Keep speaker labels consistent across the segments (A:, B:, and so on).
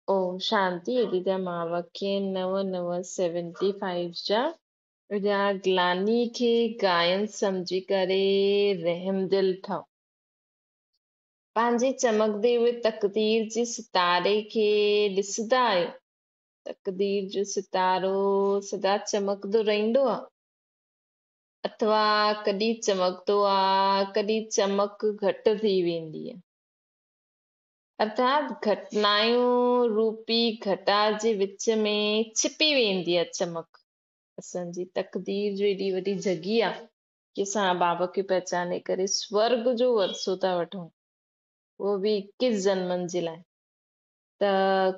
A: ओम शांति एॾीॾा मावके 9975 जा एॾा ग्लानी खे गायन समझी करे रहम दिल ठहो पंहिंजे चमकदे हुए तकदीर जे सितारे खे ॾिसंदा आहियो। तकदीर जो सितारो सदा चमकदो रहंदो आहे अथवा कॾहिं चमकदो आहे कॾहिं चमक घटि थी वेंदी आहे। अर्थात घटनायूं रूपी घटा जे विच में छिपी वेंदी आहे चमक। असांजी तकदीर जो एॾी वॾी जगी आहे कि असां बाबा खे पहचाने करे स्वर्ग जो वरसो था वठूं, उहो बि 21 जन्मनि जे लाइ। त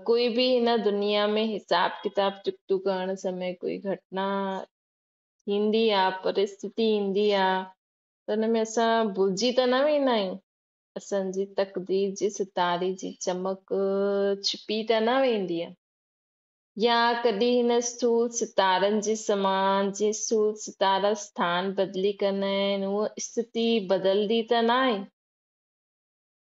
A: कोई बि हिन दुनिया में हिसाब किताब चुकतो करण समय कोई घटना थींदी आहे, परिस्थिति ईंदी आहे, त हुन में असां भुलिजी त न वेंदा आहियूं। असांजी तकदीर जी सितारे जी चमक छिपी त न वेंदी आहे, या कॾहिं हिन स्थूल सितारनि जे समान जे स्थूल सितारा स्थान बदिली कंदा आहिनि उहा स्थिति बदलदी त न आहे,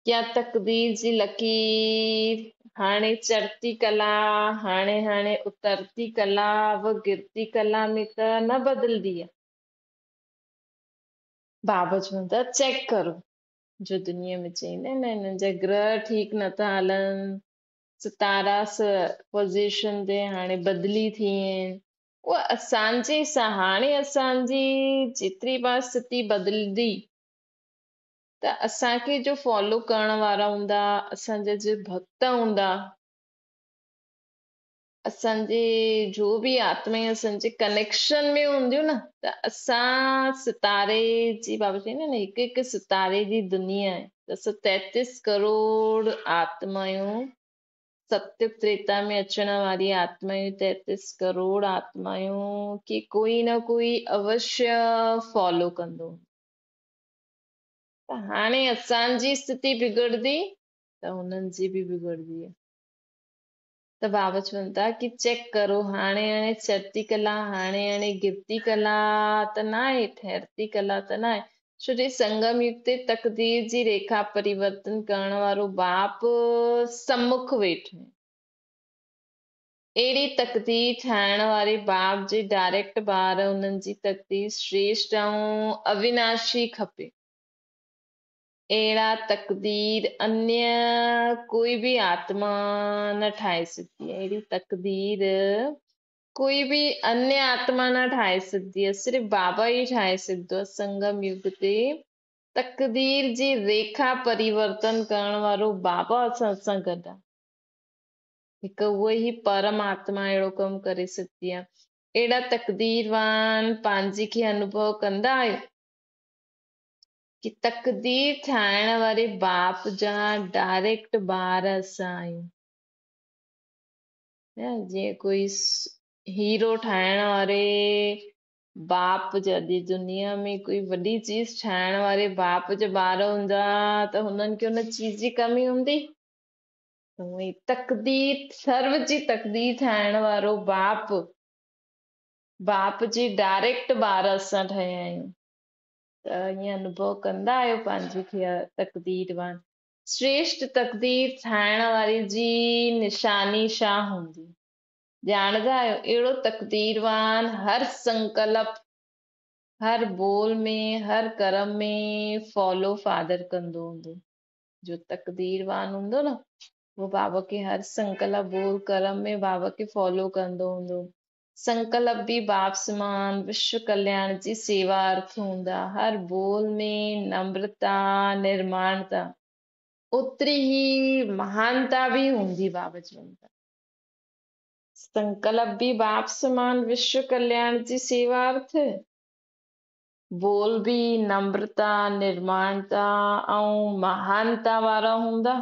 A: या तकदीर जी लकीर हाणे चढ़ती कला हाणे हाणे उतरती कला व गिरती कला में त न बदलदी आहे। बाबा चवनि था चेक करो, जो दुनिया में चईंदा आहिनि हिननि जा ग्रह ठीक नथा हलनि, सितारा पोज़ीशन ते हाणे बदिली थी आहिनि, उहा असांजे सां हाणे असांजी जेतिरी बार स्थिति बदिलदी त असांखे जो फॉलो करण वारा हूंदा, असांजा जो भक्त हूंदा, असांजे जो बि आत्मा असांजे कनेक्शन में हूंदियूं न, त असां सितारे जी बाबा चईंदा आहिनि हिकु हिकु सितारे जी दुनिया आहे। त 33 करोड़ आत्मायूं सत्य त्रेता में अचण वारी आत्मायूं 33 करोड़ आत्मायूं की कोई न कोई अवश्य फॉलो कंदो। त हाणे असांजी स्थिति बिगड़दी त हुननि जी बि बिगड़दी आहे। त बाबा चवनि था कि चेक करो, हाणे हाणे चढ़ती कला हाणे हाणे गिरती कला त न आहे, ठहरती कला त न आहे, छो जे संगम युग ते तकदीर जी रेखा परिवर्तन करण वारो बाप सम्मुख वेठो आहे। अहिड़ी तकदीर ठाहिण वारे बाप जे डायरेक्ट ॿार उन्हनि जी तकदीर श्रेष्ठ ऐं अविनाशी खपे। अहिड़ा तकदीर अन्य कोई भी आत्मा न ठाहे सघी आहे। अहिड़ी तकदीर कोई भी अन्य आत्मा न ठाहे सघंदी आहे, सिर्फ़ु बाबा ई ठाहे सघंदो आहे। संगम युग ते तकदीर जी रेखा परिवर्तन करण वारो बाबा असां गॾु आहे। हिकु उहो ई परमात्मा अहिड़ो कमु करे सघंदी आहे। अहिड़ा तकदीरवान पंहिंजी खे अनुभव कंदा आहियो कि तकदीर ठाहिण वारे बाप जा डायरेक्ट ॿार असां आहियूं। जीअं कोई हीरो ठाहिण वारे बाप जॾहिं दुनिया में कोई वॾी चीज ठाहिण वारे बाप जा ॿार हूंदा त हुननि खे हुन चीज जी कमी हूंदी। तकदीर सर्व जी तकदीर ठाहिण वारो बाप जी डायरेक्ट ॿार असां ठहिया आहियूं। त ईअं अनुभव कंदा आहियो पंहिंजी खे तकदीरवान। श्रेष्ठ तकदीर ठाहिण वारे जी निशानी छा हूंदी ॼाणंदा आहियो? अहिड़ो तकदीरवान हर संकल्प हर बोल में हर कर्म में फॉलो फादर कंदो हूंदो। जो तकदीरवान हूंदो न वो बाबा के हर संकल्प बोल कर्म में बाबा के फॉलो कंदो हूंदो। संकल्प भी बाप समान विश्व कल्याण जी सेवा अर्थ हूंदा। हर बोल में नम्रता निर्माणता ओतिरी ही महानता भी हूंदी। बाबा चवनि था संकल्प भी बाप समान विश्व कल्याण जी सेवा अर्थ, बोल भी नम्रता निर्माणता ऐं महानता वारा हूंदा।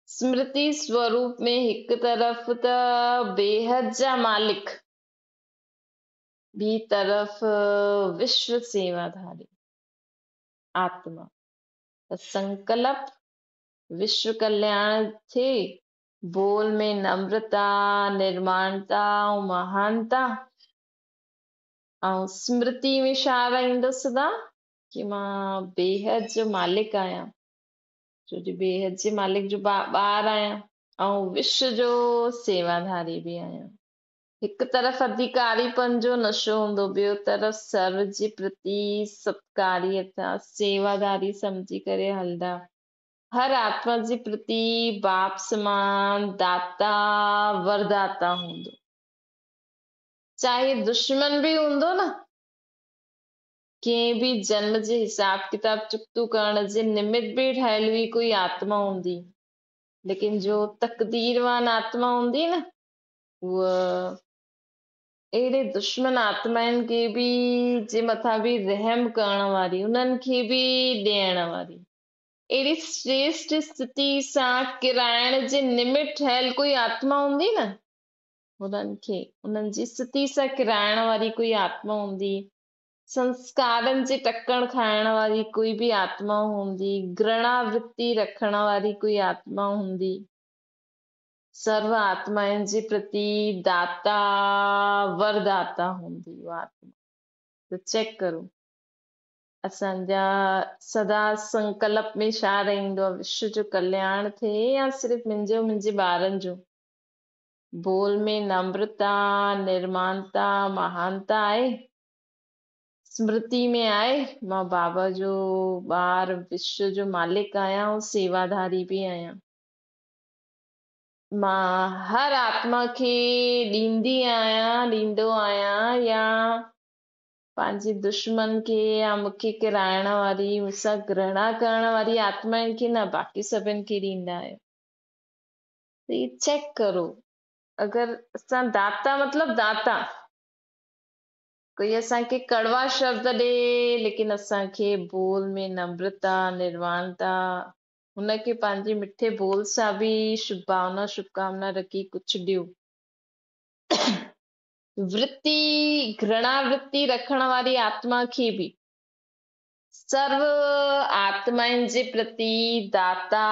A: स्मृति स्वरूप में हिक तरफ़ त बेहद जा मालिक, ॿी तरफ़ विश्व सेवाधारी आत्मा। संकल्प विश्व कल्याण थे, बोल में नम्रता निर्माणता ऐं महानता, ऐं स्मृति में छा रहंदो सदा कि मां बेहद जो मालिक आहियां, छो जो बेहद जे मालिक जो ॿार आहियां ऐं विश्व जो सेवाधारी बि आहियां। हिकु तरफ़ अधिकारीपन जो नशो हूंदो, ॿियो तरफ़ सर्व जे प्रति सत्कार्यता सेवादारी सम्झी करे हलंदा। हर आत्मा जे प्रति बाप समान दाता वरदाता हूंदो, चाहे दुश्मन बि हूंदो न, कंहिं बि जन्म जे हिसाब किताब चुकतो करण जे निमित्त बि ठहियल हुई कोई आत्मा हूंदी, लेकिन जो तकदीरवान आत्मा हूंदी न, उहा अहिड़े दुश्मन आत्माउनि खे बि जे मथां बि रहम करण वारी, उन्हनि खे बि ॾियण वारी, अहिड़ी श्रेष्ठ स्थिति सां किराइण जे निमित्त ठहियल कोई आत्मा हूंदी न, उन्हनि खे उन्हनि जी स्थिति सां किराइण वारी कोई आत्मा हूंदी, संस्कारनि जे टकण खाइण वारी कोई बि आत्मा हूंदी, घृणा वृत्ति रखण वारी कोई आत्मा हूंदी, सर्व आत्माउनि जे प्रति दाता वरदाता हूंदी उहा आत्मा। त चेक करो असांजा सदा संकल्प में छा रहंदो आहे, विश्व जो कल्याण थिए या सिर्फ़ मुंहिंजे ॿारनि जो। बोल में नम्रता निर्मानता महानता आहे, स्मृति में आहे मां बाबा जो ॿार विश्व जो मालिक आहियां ऐं सेवाधारी बि आहियां। मां हर आत्मा खे ॾींदो आहियां या पंहिंजे दुश्मन खे या मूंखे किराइण वारी, मूंसां घृणा करण वारी आत्माउनि खे न, बाक़ी सभिनि खे ॾींदा आहियो। त ही चेक करो, अगरि असां दाता मतलब दाता, कोई असांखे कड़वा शब्द ॾे लेकिन असांखे बोल में नम्रता निर्वाणता, हुनखे पंहिंजे मिठे बोल सां बि शुभभावना शुभकामना रखी कुझु ॾियो। वृत्ति घृणा वृत्ति रखण वारी आत्मा खे बि सर्व आत्माउनि जे प्रति दाता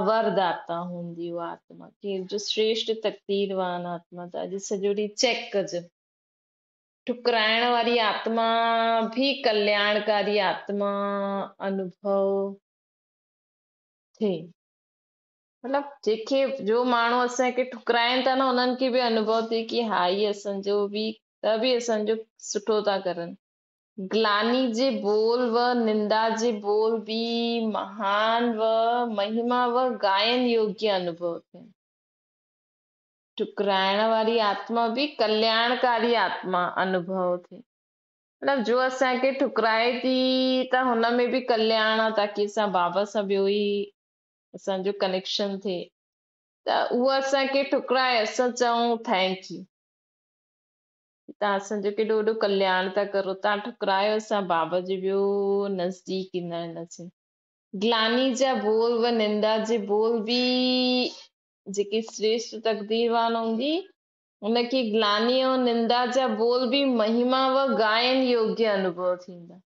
A: वरदाता हूंदी उहा आत्मा, कि जो श्रेष्ठ तकदीरवान आत्मा। त अॼु सॼो ॾींहुं चेक कजो, ठुकराइण वारी आत्मा भी कल्याणकारी आत्मा अनुभव थिए, मतलब जेके जो माण्हू असांखे ठुकराइनि था न, उन्हनि खे बि अनुभव थिए कि हा ही असांजो बि त बि असांजो सुठो था करनि। ग्लानी जे बोल व निंदा जे बोल भी महान व महिमा व गायन योग्य अनुभव थियनि। ठुकराइण वारी आत्मा भी कल्याणकारी आत्मा अनुभव थिए, मतलब जो असांखे ठुकराए थी त हुन में भी कल्याण आहे, ताकि असां बाबा सां ॿियो ई असांजो कनेक्शन थिए। त उहा असांखे ठुकराए, असां चऊं थैंक यू, तव्हां असांजो केॾो वॾो कल्याण था करो, तव्हां ठुकरायो, असां बाबा जे ॿियो नज़दीक ईंदा आहिनि। ग्लानी जा बोल व निंदा जे बोल भी जेकी श्रेष्ठ तकदीरवान हूंदी, उनखे ग्लानी ऐं निंदा जा बोल भी महिमा व गायन योग्य अनुभव थींदा।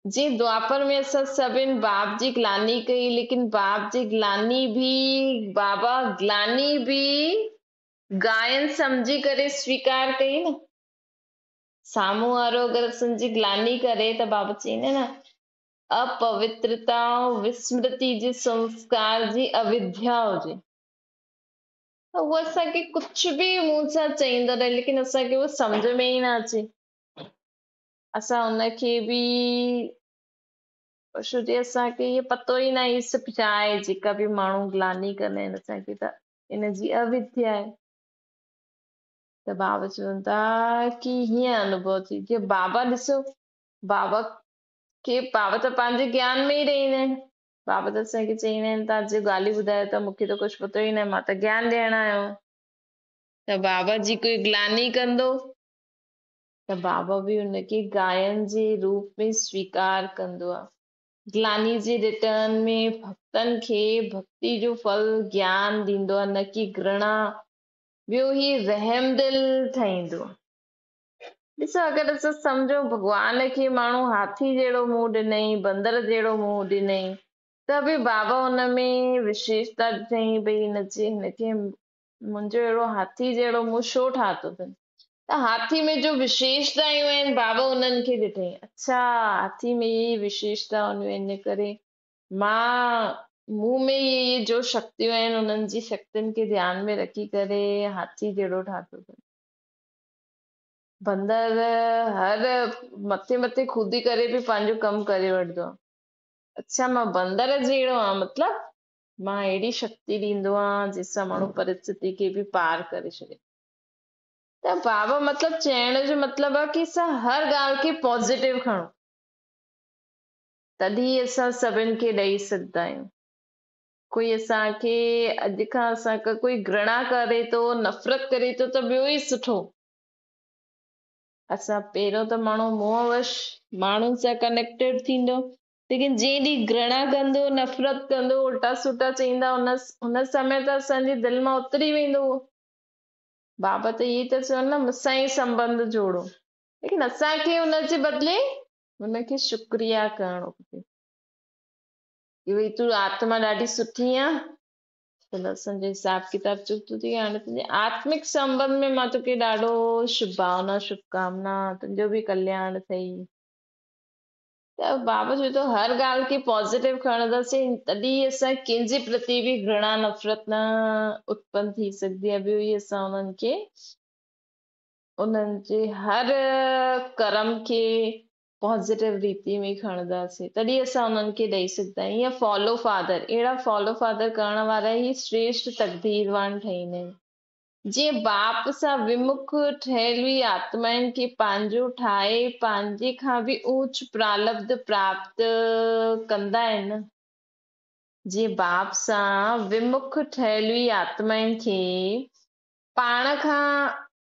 A: जी द्वापर में असां सभिनि बाप जी ग्लानी कई, लेकिन बाप जी ग्लानी भी बाबा ग्लानी भी गायन समझी करे स्वीकार कई न। साम्हूं वारो अगरि असांजी ग्लानी करे त बाबा चईंदा न, अपवित्रता विस्मृति जे संस्कार जी अविद्या हुजे, त उहो असांखे कुझु बि मुंहं सां चईंदो रहे, लेकिन असांखे उहो सम्झ में ई न अचे। असां उनखे बि छो जे असांखे इहो पतो ई न आहे ही सभु छा आहे, जेका बि माण्हू ग्लानी कंदा आहिनि असांखे, त इनजी अविद्या आहे। त बाबा चवनि था कि हीअं अनुभव थी, जीअं बाबा ॾिसो, बाबा त पंहिंजे ज्ञान में ई रहंदा आहिनि। बाबा त असांखे चईंदा आहिनि तव्हां जे ॻाल्हियूं ॿुधायो त मूंखे त कुझु पतो ई न आहे, मां त ज्ञान ॾियण आयो आहियां। त बाबा जी कोई ग्लानी कंदो त बाबा भी उनखे गायन जे रूप में स्वीकार कंदो आहे। ग्लानी जे रिटर्न में भक्तनि खे भक्ति जो फल ज्ञान ॾींदो आहे, न कि घृणा, ॿियो ही रहमदिल ठाहींदो। ॾिसो, अगरि असां सम्झो भॻवान खे माण्हू हाथी जहिड़ो मुंहुं ॾिनई, बंदर जहिड़ो मुंहुं ॾिनई, त बि बाबा हुन में विशेषता ॾिठई, भई हिनखे मुंहिंजो अहिड़ो हाथी जहिड़ो मुंहुं छो ठातो अथनि, त हाथी में जो विशेषताऊं आहिनि बाबा उन्हनि खे ॾिठई। अच्छा, हाथी में ई विशेषताऊं आहिनि, इन करे मां मुंह में ये जो शक्तियूं आहिनि उन्हनि जी शक्तियुनि खे ध्यान में रखी करे हाथी जहिड़ो ठातो अथनि। बंदर हर मथे मथे कूदी करे बि पंहिंजो कमु करे वठंदो आहे। अच्छा मां बंदर जहिड़ो आहियां मतलब मां अहिड़ी शक्ति ॾींदो आहियां जंहिंसां माण्हू परिस्थिति खे बि पार करे छॾे। त बाबा मतलब चइण जो मतलब आहे की असां हर ॻाल्हि खे पॉज़िटिव खणो, तॾहिं असां सभिनि खे ॾेई सघंदा आहियूं। कोई असांखे अॼु खां असांखां कोई घृणा करे थो, नफ़रत करे थो त ॿियो ई सुठो। असां पहिरियों त माण्हू मोहवश माण्हुनि सां कनेक्टेड थींदो, लेकिन जंहिं ॾींहुं घृणा कंदो, नफ़रत कंदो, उल्टा सुल्टा चईंदा, उन समय त असांजे दिलि मां उतरी वेंदो उहो। बाबा त इहे त चवनि न मूंसां ई संबंध जोड़ो, लेकिन असांखे हुनजे बदिले हुनखे शुक्रिया करणो खपे कि भई तूं आत्मा ॾाढी सुठी आहे, असांजो हिसाब किताब चुकतो थी, हाणे तुंहिंजे आत्मिक संबंध में मां तोखे ॾाढो शुभभावना शुभकामना, तुंहिंजो बि कल्याण थई। त बाबा चए थो हर ॻाल्हि खे पॉज़िटिव खणंदासीं तॾहिं असां कंहिंजे प्रति बि घृणा नफ़रत न उत्पन्न थी सघंदी आहे। ॿियो ई असां उन्हनि खे उन्हनि जे हर कर्म खे पॉज़िटिव रीति में खणंदासीं तॾहिं असां उन्हनि खे ॾेई सघंदा आहियूं। ईअं फॉलो फादर, अहिड़ा फॉलो फादर करण वारा ई श्रेष्ठ तकदीरवान ठहींदा आहिनि। जीअं बाप सां विमुख ठहियल हुई आत्माउनि खे पंहिंजो ठाहे पंहिंजे खां बि ऊच प्रालब्ध प्राप्त कंदा आहिनि, जीअं बाप सां विमुख ठहियल हुई आत्माउनि खे पाण खां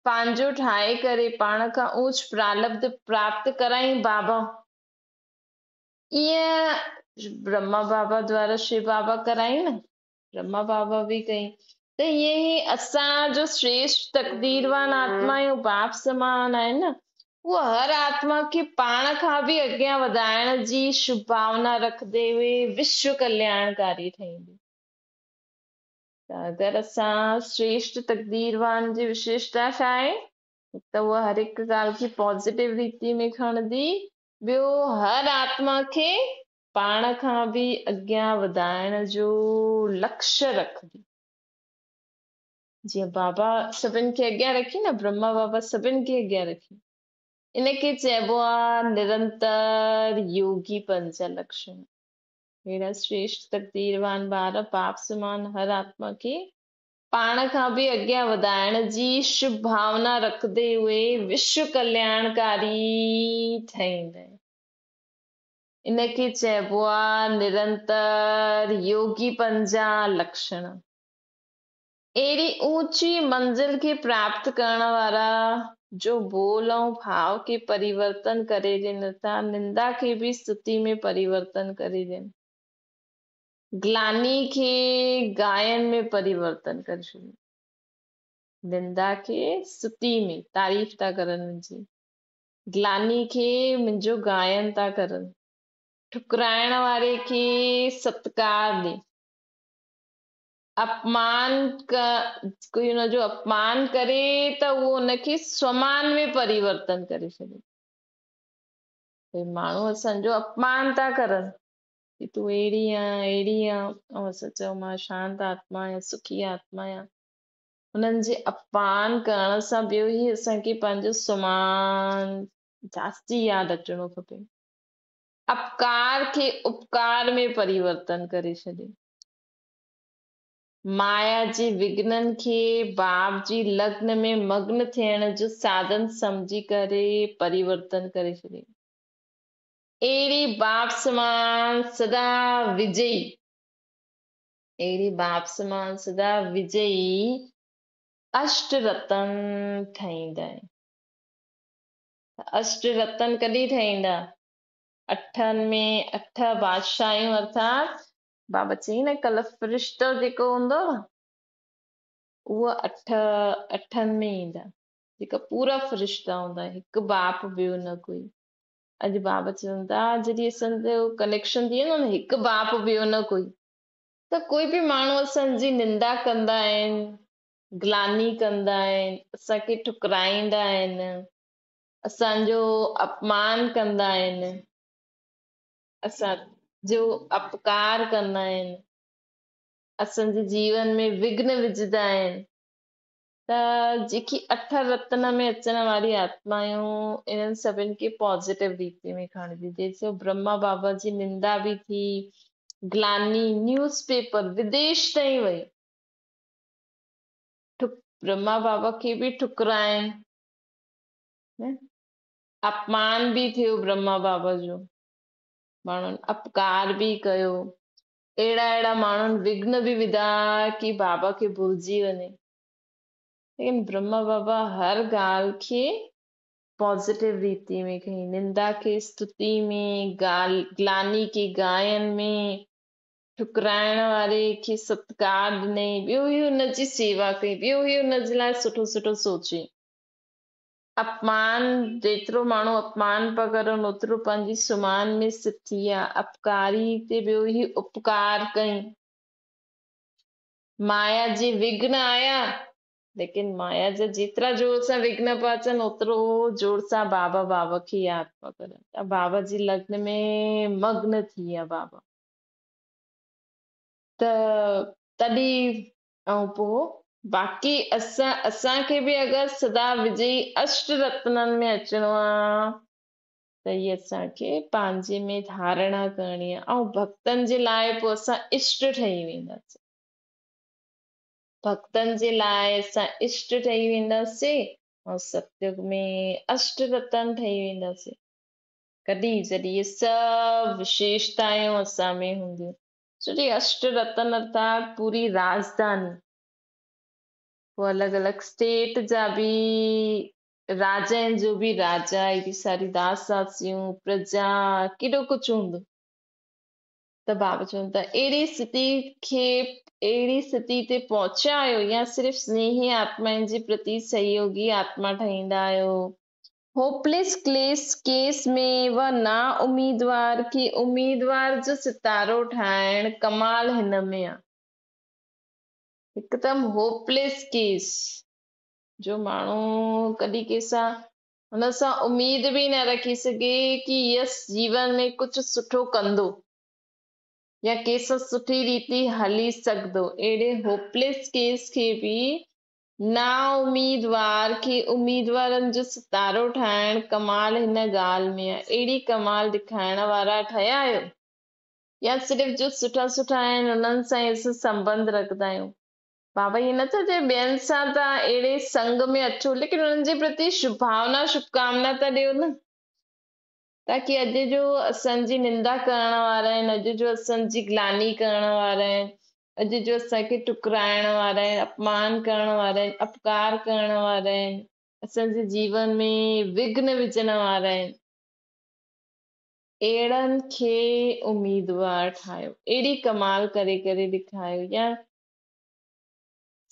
A: पंहिंजो ठाहे करे पाण खां ऊच प्रालब्ध प्राप्त कराई बाबा, ईअं ब्रह्मा बाबा द्वारा शिव बाबा कराई न, ब्रह्मा बाबा बि कई। त ईअं ई असांजो श्रेष्ठ तकदीरवान आत्मा आहियूं, बाप समान आहिनि न, उहा हर आत्मा खे पाण खां बि अॻियां वधाइण जी शुभ भावना रखंदे हुए विश्व कल्याणकारी ठहींदी। त अगरि असां श्रेष्ठ तकदीरवान जी विशेषता छा आहे त उहा हर हिकु ॻाल्हि खे पॉज़िटिव रीति में खणंदी, ॿियो हर आत्मा खे पाण खां बि अॻियां वधाइण जो लक्ष्य रखंदी। जीअं बाबा सभिनि खे अॻियां रखी न, ब्रह्मा बाबा सभिनि खे अॻियां रखी, इनखे चइबो आहे निरंतर योगी पंज लक्षण। अहिड़ा श्रेष्ठ तकदीरवान ॿार पाप समान हर आत्मा खे पाण खां बि अॻियां वधाइण जी शुभ भावना रखंदे हुए विश्व कल्याणकारी ठहींदा आहिनि। इनखे चइबो आहे निरंतर योगी पंजा लक्षण। अहिड़ी ऊची मंज़िल खे प्राप्त करण वारा जो बोल ऐं भाव खे परिवर्तन करे ॾियनि था, निंदा खे बि स्तुति में परिवर्तन करे ॾियनि, ग्लानी खे गायन में परिवर्तन करे छॾियो, निंदा खे स्तुति में तारीफ़ था करनि मुंहिंजी, ग्लानी खे मुंहिंजो गायन था करनि, ठुकराइण वारे खे सत्कार ॾे, अपमान कोई हुनजो अपमान करे त उहो हुनखे स्वमान में परिवर्तन करे छॾे। भई माण्हू असांजो अपमान था करनि कि तूं अहिड़ी आहे अहिड़ी आहे, ऐं असां चऊं मां शांत आत्मा आहियां सुखी आत्मा आहियां, हुननि जे अपमान करण सां ॿियो ई असांखे पंहिंजो समान जास्ती यादि अचणो खपे, अपकार खे उपकार में परिवर्तन करे छॾे, माया जे विघ्ननि खे बाप जी लग्न में मग्न थियण जो साधन समझी करे परिवर्तन करे छॾे, अहिड़ी बाप समान सदा विजयी, अहिड़ी बाप समान सदा विजयी अष्ट रतन ठाहींदा आहिनि। अष्ट रतन कॾहिं ठाहींदा? अठनि में अठ बादशाहियूं अर्थात बाबा चई न कल्ह फ़रिश्तो जेको हूंदो न उहो अठनि में ईंदा, जेका पूरा फ़रिश्ता हूंदा, हिकु बाप ॿियो न कोई। अॼु बाबा चवनि था जॾहिं असांजो कनेक्शन थी वेंदो न हिकु बाप ॿियो न कोई, त कोई बि माण्हू असांजी निंदा कंदा आहिनि, ग्लानी कंदा आहिनि, असांखे ठुकराईंदा आहिनि, असांजो अपमान कंदा आहिनि, असांजो अपकार कंदा आहिनि, असांजे जीवन में विघ्न विझंदा आहिनि। त जेकी 8 रत्न में अचण वारी आत्मायूं इन्हनि सभिनि खे पॉजिटिव रीति में खणिजे। जैसे ब्रह्मा बाबा जी निंदा बि थी, ग्लानी न्यूज़पेपर विदेश ताईं वई, ब्रह्मा बाबा खे बि ठुकराइनि, अपमान बि थियो ब्रह्मा बाबा जो, माण्हुनि अपकार बि कयो, अहिड़ा माण्हुनि विघ्न बि विधा कि बाबा खे भुलिजी वञे। लेकिन ब्रह्मा बाबा हर ॻाल्हि खे पॉजिटिव रीति में कई, निंदा खे स्तुति में, ग्लानी खे गायन में, ठुकराइण वारे खे सत्कार ॾिनई, ॿियो ई हुनजी सेवा कई, ॿियो ई हुनजे लाइ सुठो सुठो सोची। अपमान जेतिरो माण्हू अपमान पिया करनि ओतिरो पंहिंजी सुमान में स्थित थी विया, अपकारी ते ॿियो ई उपकार कई। माया जे विघ्न आया, लेकिन माया जा जेतिरा जोर सां विघ्न पिया अचनि ओतिरो जोर सां बाबा बाबा खे यादि पिया करनि, त बाबा जी लग्न में मग्न थी विया बाबा। त तॾहिं ऐं पोइ बाक़ी असांखे बि अगरि सदा विजयी अष्ट रत्ननि में अचिणो आहे त इहे असांखे पंहिंजे में धारणा करणी आहे, ऐं भक्तनि जे लाइ पोइ असां इष्ट ठही वेंदासीं। भक्तनि जे लाइ असां इष्ट ठही वेंदासीं ऐं सत्युग में अष्ट रतन ठही वेंदासीं। कॾहिं जॾहिं इहे सभु विशेषतायूं असां में हूंदियूं। छोकी अष्ट रतन अर्थात पूरी राजधानी, पोइ अलॻि अलॻि स्टेट जा बि राजाउनि जो बि राजा, एॾी सारी दास दासियूं, प्रजा, केॾो कुझु हूंदो। त बाबा चवनि था अहिड़ी स्थिति ते पहुचा आहियो या सिर्फ़ु स्नेही आत्माउनि जे प्रति सहयोगी आत्मा ठहींदा आहियो। होपलेस केस में व ना उम्मीदवार खे उम्मीदवार जो सितारो ठाहिण कमाल हिन में आहे। हिकदमि होपलेस केस जो माण्हू कॾहिं कंहिंसां हुन सां उम्मीद बि न रखी सघे कि यस जीवन में कुझु सुठो कंदो या कंहिंसां सुठी रीति हली सघंदो, अहिड़े होपलेस केस खे बि ना उम्मीदवार खे उम्मीदवारनि जो सितारो ठाहिण कमाल हिन ॻाल्हि में आहे। अहिड़ी कमाल ॾेखारण वारा ठहिया आहियो या सिर्फ़ु जो सुठा सुठा आहिनि उन्हनि सां ई असां संबंध रखंदा आहियूं। बाबा हीअ नथा चए ॿियनि सां त अहिड़े संग में अचो, लेकिन उन्हनि जे प्रति शुभभावना शुभकामना त ॾियो न, ताकी अॼु जो असांजी निंदा करण वारा आहिनि, अॼु जो असांजी ग्लानी करण वारा आहिनि, अॼु जो असांखे टुकराइण वारा आहिनि, अपमान करण वारा आहिनि, अपकार करण वारा आहिनि, असांजे जीवन में विघ्न विझण वारा आहिनि, अहिड़नि खे उम्मीदवार ठाहियो, अहिड़ी कमाल करे करे ॾेखारियो। या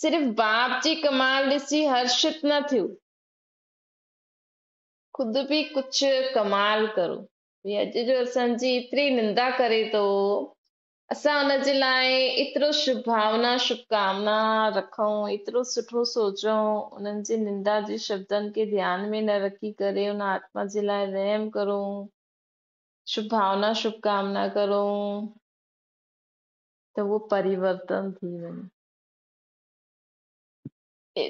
A: सिर्फ़ु बाप जी कमाल ॾिसी हर्षित न थियो, खुद बि कुझु कमाल करो। अॼु जो असांजी एतिरी निंदा करे थो, असां हुनजे लाइ एतिरो शुभभावना शुभकामना रखूं, एतिरो सुठो सोचूं, उन्हनि जी निंदा जे शब्दनि खे ध्यान में न रखी करे उन आत्मा जे लाइ रहम करूं, शुभभावना शुभकामना करूं, त उहो परिवर्तन थी वञे।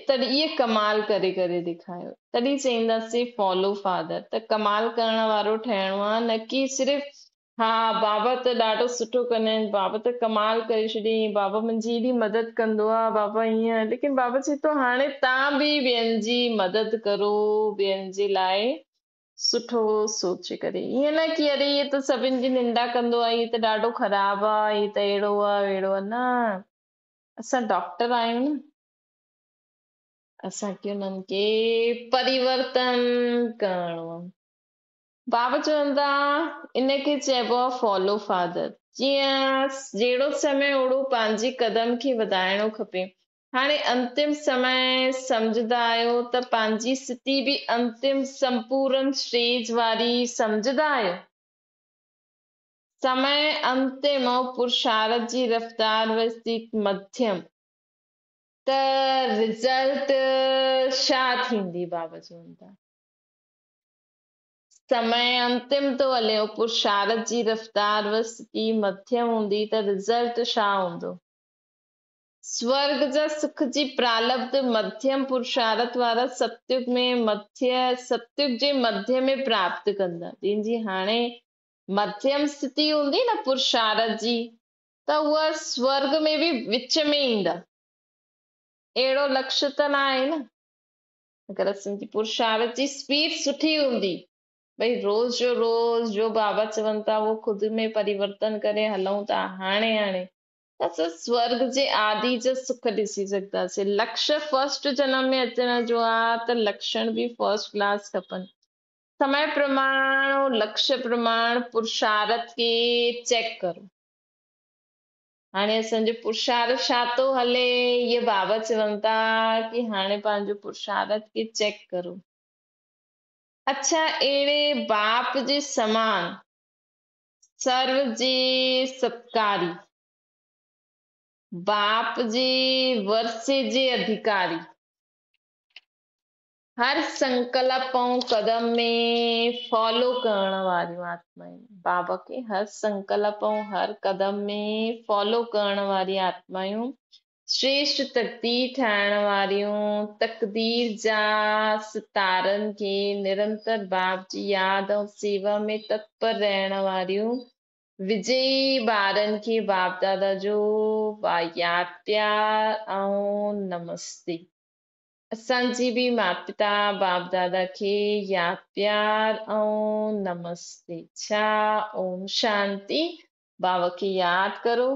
A: तॾहिं इहे कमाल करे करे ॾेखारियो, तॾहिं चईंदासीं फॉलो फादर। त कमाल करण वारो ठहिणो आहे, न कि सिर्फ़ु हा बाबा त ॾाढो सुठो कंदा आहिनि, बाबा त कमाल करे छॾियईं, बाबा मुंहिंजी एॾी मदद कंदो आहे, बाबा हीअं। लेकिन बाबा चए थो हाणे तव्हां बि ॿियनि जी मदद करो, ॿियनि जे लाइ सुठो सोचे करे। ईअं न कि अरे इहे त सभिनि जी निंदा कंदो आहे, हीअ त ॾाढो ख़राबु आहे, हीअ त अहिड़ो आहे अहिड़ो आहे, न असां डॉक्टर आहियूं न, असांखे उन्हनि खे परिवर्तन करणो आहे। बाबा चवनि था इनखे चइबो आहे फॉलो फादर। जीअं जहिड़ो समय ओड़ो पंहिंजे कदम खे वधाइणो खपे। हाणे अंतिम समय सम्झंदा आहियो त पंहिंजी स्थिति बि अंतिम संपूर्ण स्टेज वारी सम्झंदा आहियो। समय अंतिम ऐं पुरुषार्थ जी रफ़्तार वस्ती मध्यम, त रिज़ल्ट छा थींदी? बाबा चवनि था समय अंतिम तो हले, पुरुषार्थ जी रफ़्तार स्थिति मध्यम हूंदी, त रिज़ल्ट छा हूंदो? स्वर्ग जा सुख जी प्रारब्ध मध्यम पुरुषार्थ वारा सतयुग में सतयुग जे मध्य में प्राप्त कंदा, जंहिंजी हाणे मध्यम स्थिति हूंदी न पुरुषार्थ जी, त उहा स्वर्ग में बि विच में ईंदा। अहिड़ो लक्ष्य त न आहे न। अगरि असांजी पुरुषार्थ जी स्पीड सुठी हूंदी, भई रोज जो रोज जो बाबा चवनि था उहो खुद में परिवर्तन करे हलूं था हाणे हाणे, त असां स्वर्ग जे आदि जा सुख ॾिसी सघंदासीं। लक्ष्य फर्स्ट जन्म में अचण जो आहे त लक्षण बि फर्स्ट क्लास खपनि। समय प्रमाण और लक्ष्य प्रमाण पुरुषार्थ खे चेक करो। हाणे असांजो पुरुषार्थ छा थो हले, इहे बाबा चवनि था कि हाणे पंहिंजो पुरुषार्थ खे चेक करो। अच्छा, अहिड़े बाप जे समान सर्व जे सत्कारी, बाप जे वर्से जे अधिकारी, हर संकल्प ऐं कदम में फॉलो करण वारियूं आत्मायूं, बाबा खे हर संकल्प ऐं हर कदम में फॉलो करण वारी आत्मायूं, श्रेष्ठ तकदीर ठाहिण वारियूं, तकदीर जा सितारनि खे निरंतर बाप जी यादि ऐं सेवा में तत्पर रहण वारियूं, विजयी ॿारनि खे बाप दादा जो यादि प्यार ऐं नमस्ते। असांजी बि माता पिता बाप दादा खे यादि प्यार ऐं नमस्ते। छा ओम शांति। बाबा खे यादि करो,